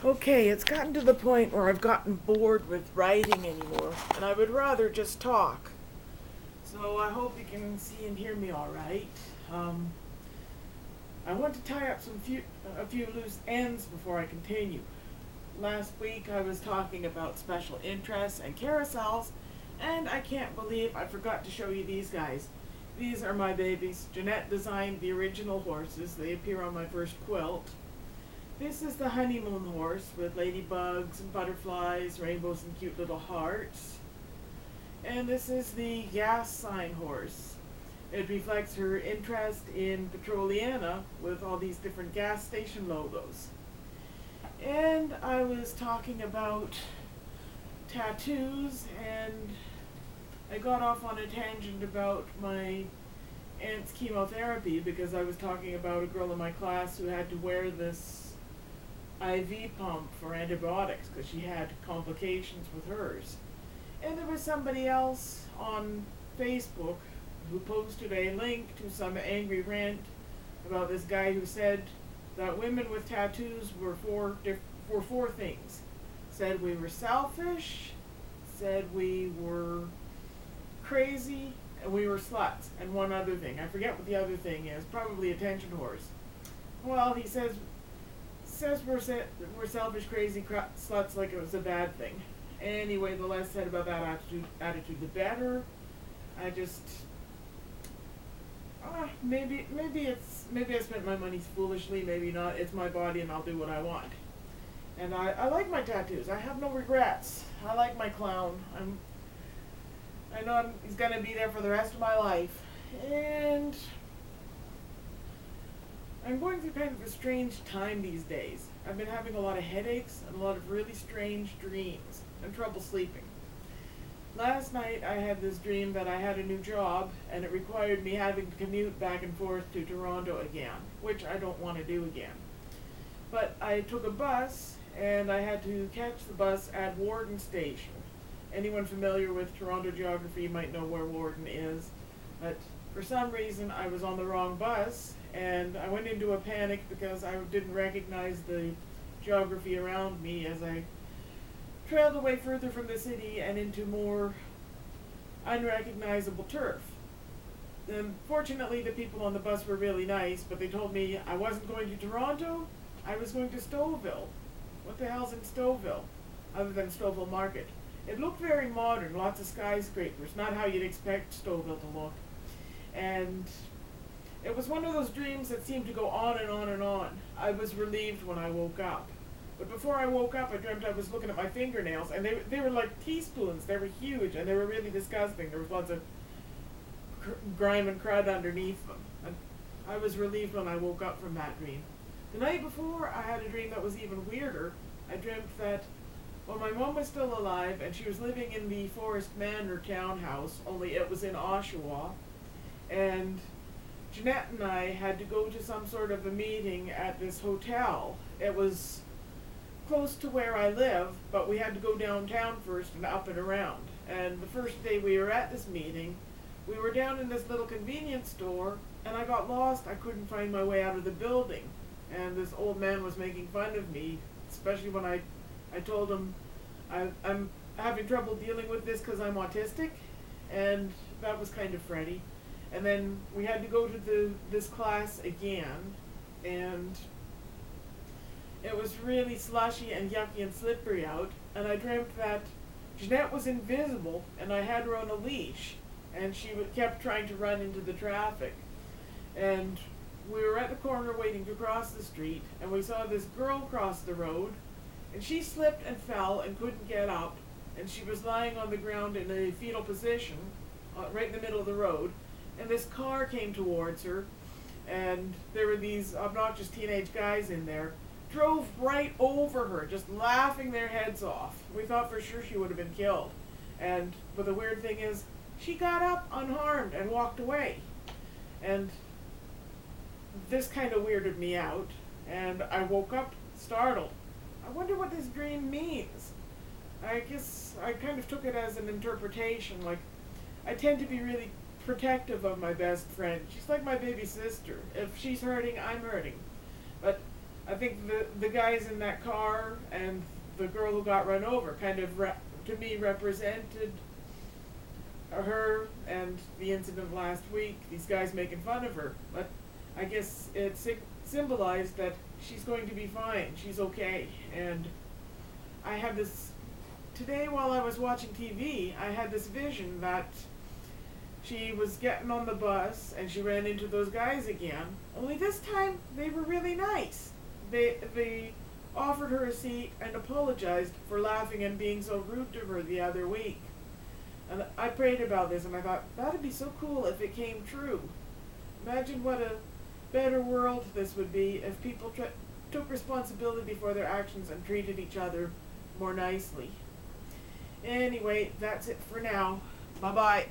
Okay, it's gotten to the point where I've gotten bored with writing anymore, and I would rather just talk. So I hope you can see and hear me all right. Um, I want to tie up a few loose ends before I continue. Last week I was talking about special interests and carousels, and I can't believe I forgot to show you these guys. These are my babies. Jeanette designed the original horses. They appear on my first quilt. This is the honeymoon horse with ladybugs and butterflies, rainbows, and cute little hearts. And this is the gas sign horse. It reflects her interest in Petroliana with all these different gas station logos. And I was talking about tattoos, and I got off on a tangent about my aunt's chemotherapy because I was talking about a girl in my class who had to wear this IV pump for antibiotics because she had complications with hers. And there was somebody else on Facebook who posted a link to some angry rant about this guy who said that women with tattoos were four things. Said we were selfish, said we were crazy, and we were sluts. And one other thing. I forget what the other thing is. Probably attention whores. Well, he says we're selfish, crazy sluts like it was a bad thing. Anyway, the less said about that attitude the better. I just maybe I spent my money foolishly, maybe not. It's my body and I'll do what I want. And I like my tattoos. I have no regrets. I like my clown. I know he's gonna be there for the rest of my life. And I'm going through kind of a strange time these days. I've been having a lot of headaches and a lot of really strange dreams and trouble sleeping. Last night I had this dream that I had a new job and it required me having to commute back and forth to Toronto again, which I don't want to do again. But I took a bus and I had to catch the bus at Warden Station. Anyone familiar with Toronto geography might know where Warden is, but for some reason I was on the wrong bus and I went into a panic because I didn't recognize the geography around me as I trailed away further from the city and into more unrecognizable turf. Fortunately, the people on the bus were really nice, but they told me I wasn't going to Toronto, I was going to Stouffville. What the hell's in Stouffville, other than Stouffville Market? It looked very modern, lots of skyscrapers, not how you'd expect Stouffville to look. And it was one of those dreams that seemed to go on and on and on. I was relieved when I woke up. But before I woke up, I dreamt I was looking at my fingernails, and they were like teaspoons. They were huge, and they were really disgusting. There was lots of grime and crud underneath them. And I was relieved when I woke up from that dream. The night before, I had a dream that was even weirder. I dreamt that my mom was still alive, and she was living in the Forest Manor townhouse, only it was in Oshawa, and Jeanette and I had to go to some sort of a meeting at this hotel. It was close to where I live, but we had to go downtown first and up and around. And the first day we were at this meeting, we were down in this little convenience store, and I got lost. I couldn't find my way out of the building. And this old man was making fun of me, especially when I told him I'm having trouble dealing with this because I'm autistic, and that was kind of fretty. And then we had to go to this class again, and it was really slushy and yucky and slippery out, and I dreamt that Jeanette was invisible, and I had her on a leash, and she kept trying to run into the traffic. And we were at the corner waiting to cross the street, and we saw this girl cross the road, and she slipped and fell and couldn't get up, and she was lying on the ground in a fetal position, right in the middle of the road, and this car came towards her, and there were these obnoxious teenage guys in there, drove right over her, just laughing their heads off. We thought for sure she would have been killed. But the weird thing is, she got up unharmed and walked away. And this kind of weirded me out, and I woke up startled. I wonder what this dream means. I guess I kind of took it as an interpretation, like, I tend to be really protective of my best friend. She's like my baby sister. If she's hurting, I'm hurting. But I think the guys in that car and the girl who got run over kind of to me represented her and the incident last week. These guys making fun of her, but I guess it symbolized that she's going to be fine. She's okay. And I had this today while I was watching TV. I had this vision that she was getting on the bus and she ran into those guys again. Only this time they were really nice. They offered her a seat and apologized for laughing and being so rude to her the other week. And I prayed about this and I thought, that'd be so cool if it came true. Imagine what a better world this would be if people took responsibility for their actions and treated each other more nicely. Anyway, that's it for now. Bye-bye.